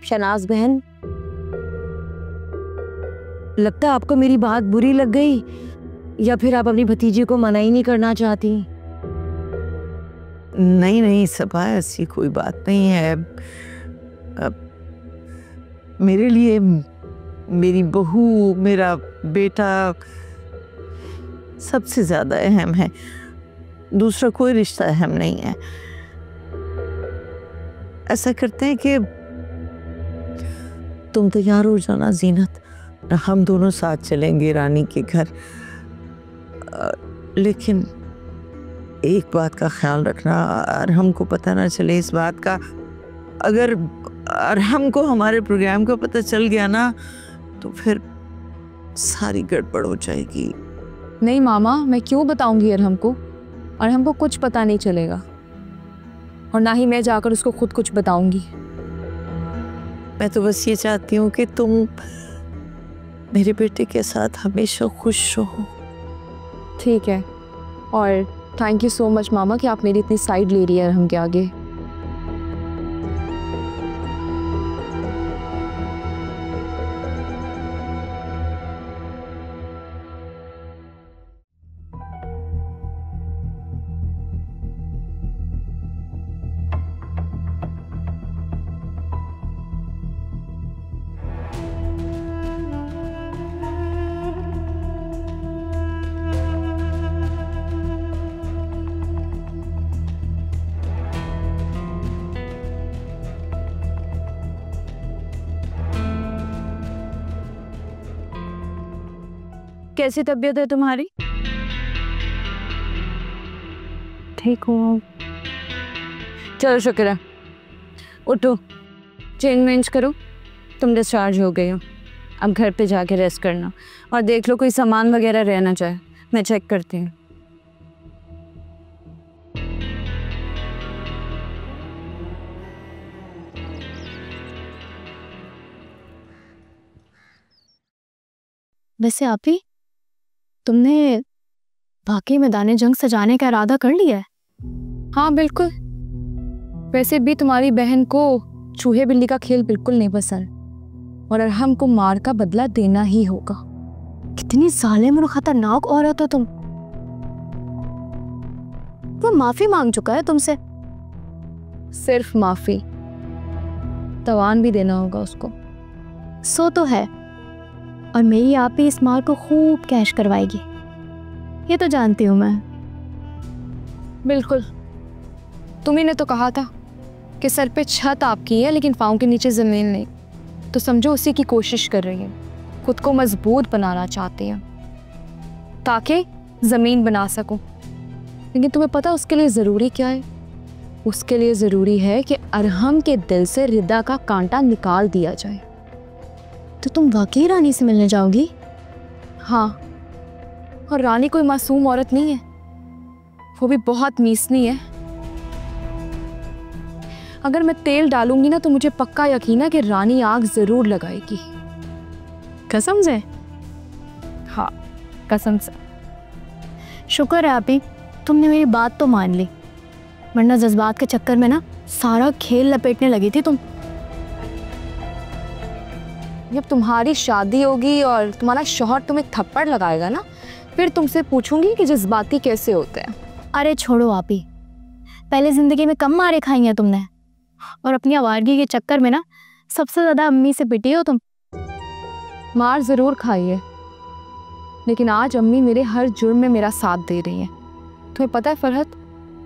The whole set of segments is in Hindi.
शनाज बहन, लगता है आपको मेरी बात बुरी लग गई, या फिर आप अपनी भतीजी को मना ही नहीं करना चाहती? नहीं नहीं सबा, ऐसी कोई बात नहीं है। मेरे लिए मेरी बहू, मेरा बेटा सबसे ज्यादा अहम है, दूसरा कोई रिश्ता अहम नहीं है। ऐसा करते हैं कि तुम तैयार हो जाना जीनत, हम दोनों साथ चलेंगे रानी के घर। लेकिन एक बात का ख्याल रखना, अरहम को पता ना चले इस बात का। अगर अरहम को हमारे प्रोग्राम का पता चल गया ना तो फिर सारी गड़बड़ हो जाएगी। नहीं मामा, मैं क्यों बताऊंगी अरहम को? अरहम को कुछ पता नहीं चलेगा, और ना ही मैं जाकर उसको खुद कुछ बताऊंगी। मैं तो बस ये चाहती हूँ कि तुम मेरे बेटे के साथ हमेशा खुश रहो। ठीक है, और थैंक यू सो मच मामा कि आप मेरी इतनी साइड ले रही है अरहम के आगे। कैसी तबीयत है तुम्हारी? ठीक हूँ। चलो शुक्र है, उठो, चेंज वेंज करो, तुम डिस्चार्ज हो गई हो। अब घर पे जाके रेस्ट करना, और देख लो कोई सामान वगैरह रहना चाहे, मैं चेक करती हूँ। वैसे आप ही, तुमने बाकी मैदाने जंग सजाने का इरादा कर लिया है? हाँ बिल्कुल। वैसे भी तुम्हारी बहन को चूहे बिल्ली का खेल बिल्कुल नहीं पसंद, और अरहम को मार का बदला देना ही होगा। कितनी जालिम और खतरनाक औरत हो तुम। वो माफी मांग चुका है तुमसे। सिर्फ माफी, तवान भी देना होगा उसको। सो तो है, और मेरी आप ही इस मार को खूब कैश करवाएगी, ये तो जानती हूँ मैं। बिल्कुल, तुम्ही ने तो कहा था कि सर पे छत आपकी है लेकिन पाँव के नीचे ज़मीन नहीं, तो समझो उसी की कोशिश कर रही है। खुद को मजबूत बनाना चाहती है ताकि ज़मीन बना सकूं। लेकिन तुम्हें पता उसके लिए ज़रूरी क्या है? उसके लिए ज़रूरी है कि अरहम के दिल से रिदा का कांटा निकाल दिया जाए। तो तुम वाकई रानी से मिलने जाओगी? हाँ, और रानी कोई मासूम औरत नहीं है, वो भी बहुत मीसनी है। अगर मैं तेल डालूंगी ना तो मुझे पक्का यकीन है कि रानी आग जरूर लगाएगी। कसम से? हाँ, कसम से। शुक्र है आप ही, तुमने मेरी बात तो मान ली, वरना जज्बात के चक्कर में ना सारा खेल लपेटने लगी थी तुम। जब तुम्हारी शादी होगी और तुम्हारा शौहर तुम्हें थप्पड़ लगाएगा ना, फिर तुमसे पूछूंगी कि जज्बाती कैसे होते हैं। अरे छोड़ो आप ही, पहले जिंदगी में कम मारे खाई हैं तुमने, और अपनी आवारगी के चक्कर में ना सबसे ज्यादा अम्मी से पिटी हो तुम। मार जरूर खाई है, लेकिन आज अम्मी मेरे हर जुर्म में मेरा साथ दे रही हैं। तुम्हें पता है फरहत,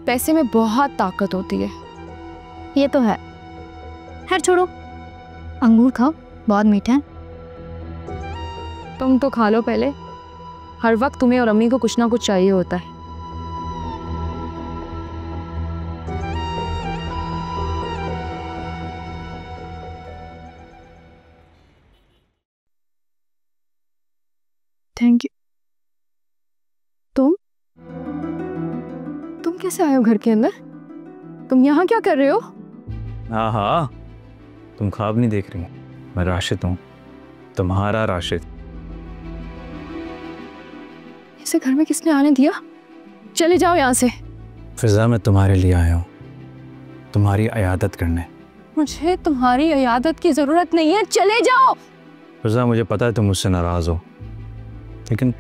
पैसे में बहुत ताकत होती है। ये तो है। खैर छोड़ो, अंगूर खाओ, बहुत मीठा है। तुम तो खा लो पहले, हर वक्त तुम्हें और अम्मी को कुछ ना कुछ चाहिए होता है। Thank you. तुम कैसे आए हो घर के अंदर? तुम यहाँ क्या कर रहे हो? हाँ, तुम ख्वाब नहीं देख रही, मैं राशिद हूँ, तुम्हारा राशिद। इसे घर में किसने आने दिया? चले जाओ यहाँ से। फिजा, मैं तुम्हारे लिए आया हूँ, तुम्हारी अयादत करने। मुझे तुम्हारी इयादत की जरूरत नहीं है, चले जाओ। फिजा, मुझे पता है तुम मुझसे नाराज हो, लेकिन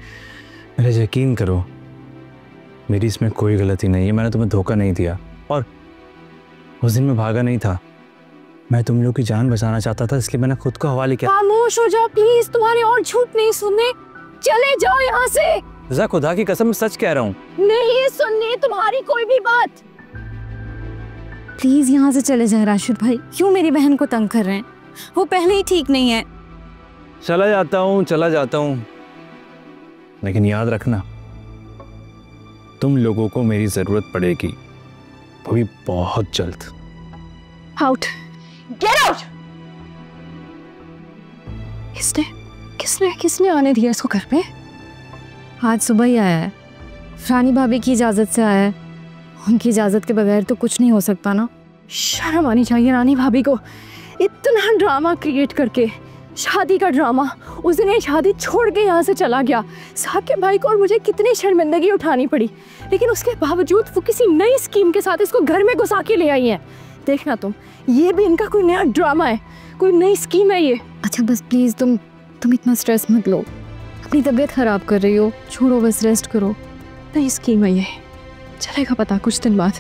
मेरा यकीन करो, मेरी इसमें कोई गलती नहीं है। मैंने तुम्हें धोखा नहीं दिया, और उस दिन मैं भागा नहीं था। मैं तुम लोग की जान बचाना चाहता था, इसलिए मैंने खुद को हवाले किया। खामोश हो जाओ प्लीज, तुम्हारी और झूठ नहीं सुनने, चले जाओ यहाँ से। फिजा, खुदा की कसम सच कह रहा हूँ। नहीं सुननी तुम्हारी कोई भी बात। प्लीज यहाँ से चले जाए राशिद भाई, क्यों मेरी बहन को तंग कर रहे हैं? वो पहले ही ठीक नहीं है। चला जाता हूँ, लेकिन याद रखना, तुम लोगों को मेरी जरूरत पड़ेगी, वो भी बहुत जल्द। Out, get out. किसने आने दिया इसको घर पे? आज सुबह ही आया है, रानी भाभी की इजाजत से आया है। उनकी इजाजत के बगैर तो कुछ नहीं हो सकता ना। शर्म आनी चाहिए रानी भाभी को, इतना ड्रामा क्रिएट करके, शादी का ड्रामा। उस दिन ये शादी छोड़ के यहाँ से चला गया। साकिब भाई को और मुझे कितनी शर्मिंदगी उठानी पड़ी, लेकिन उसके बावजूद वो किसी नई स्कीम के साथ इसको घर में घुसा के ले आई है। देखना तुम, ये भी इनका कोई नया ड्रामा है, कोई नई स्कीम है ये। अच्छा बस प्लीज तुम इतना स्ट्रेस मत लो, अपनी तबीयत खराब कर रही हो, छोड़ो बस, रेस्ट करो। नई स्कीम है ये, चलेगा पता कुछ दिन बाद।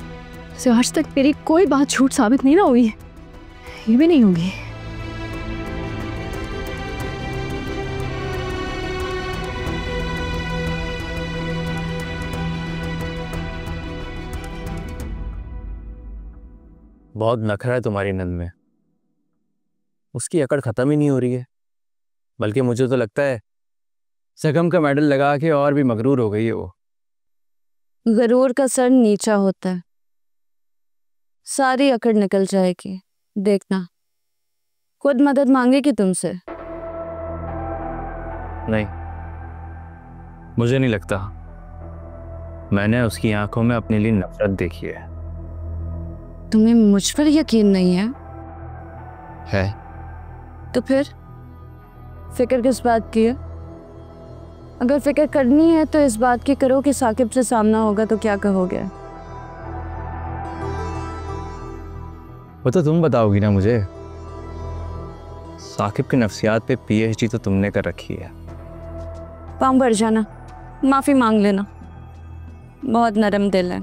से आज तक मेरी कोई बात झूठ साबित नहीं ना हुई है, ये भी नहीं होगी। बहुत नखरा है तुम्हारी नंद में, उसकी अकड़ खत्म ही नहीं हो रही है। बल्कि मुझे तो लगता है सगम का मेडल लगा के और भी मगरूर हो गई है वो। गरूर का सर नीचा होता है, सारी अकड़ निकल जाएगी, देखना। खुद मदद मांगेगी तुमसे। नहीं, मुझे नहीं लगता। मैंने उसकी आंखों में अपने लिए नफरत देखी है। तुम्हें मुझ पर यकीन नहीं है? तो फिर फिक्र किस बात की है? अगर फिक्र करनी है तो इस बात की करो कि साकिब से सामना होगा तो क्या कहोगे? वो तो तुम बताओगी ना मुझे। साकिब की नफ्सियात पे पीएचडी तो तुमने कर रखी है। पाँव भर जाना, माफ़ी मांग लेना, बहुत नरम दिल है,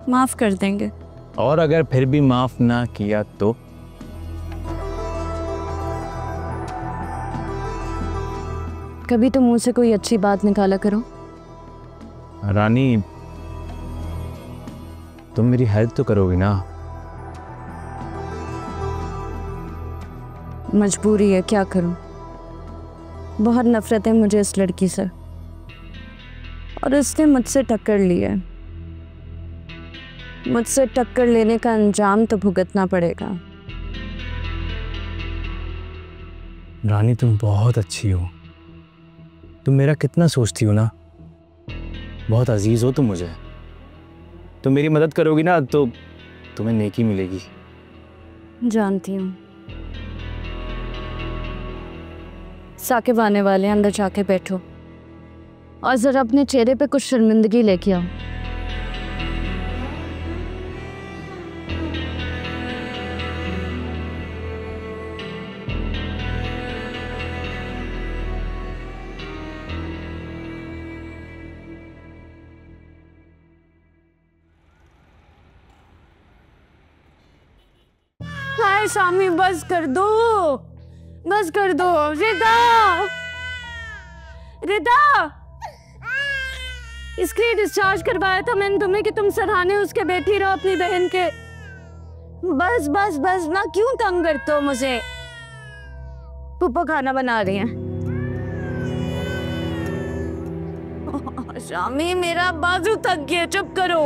माफ़ कर देंगे। और अगर फिर भी माफ ना किया तो? कभी तो मुंह से कोई अच्छी बात निकाला करो। रानी, तुम मेरी हेल्प तो करोगी ना? मजबूरी है, क्या करूं? बहुत नफरत है मुझे इस लड़की से, और इसने मुझसे टक्कर ली है। मुझसे टक्कर लेने का अंजाम तो भुगतना पड़ेगा। रानी, तुम बहुत अच्छी हो, तुम मेरा कितना सोचती हो ना, बहुत अजीज हो तुम मुझे। तुम मेरी मदद करोगी ना तो तुम्हें नेकी मिलेगी। जानती हूँ। साकिब आने वाले हैं, अंदर जाके बैठो और जरा अपने चेहरे पे कुछ शर्मिंदगी लेके आओ। हाय शामी, बस कर दो, बस कर दो। रिदा, रिदा, इसके लिए डिस्चार्ज करवाया था मैंने तुम्हें कि तुम सराहने उसके बैठी रहो अपनी बहन के। बस बस बस ना, क्यों तंग करते हो मुझे? पुप्पो खाना बना रही हैं। शामी, मेरा बाजू थक गया, चुप करो।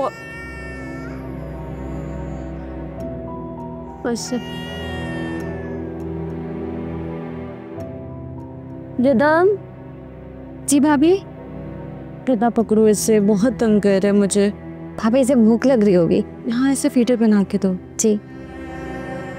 बस रिदा। जी भाभी। रिदा पकड़ो इससे, बहुत तंग कर रहा है मुझे। भाभी, इसे भूख लग रही होगी। हाँ, इसे फीटर बना के दो। जी।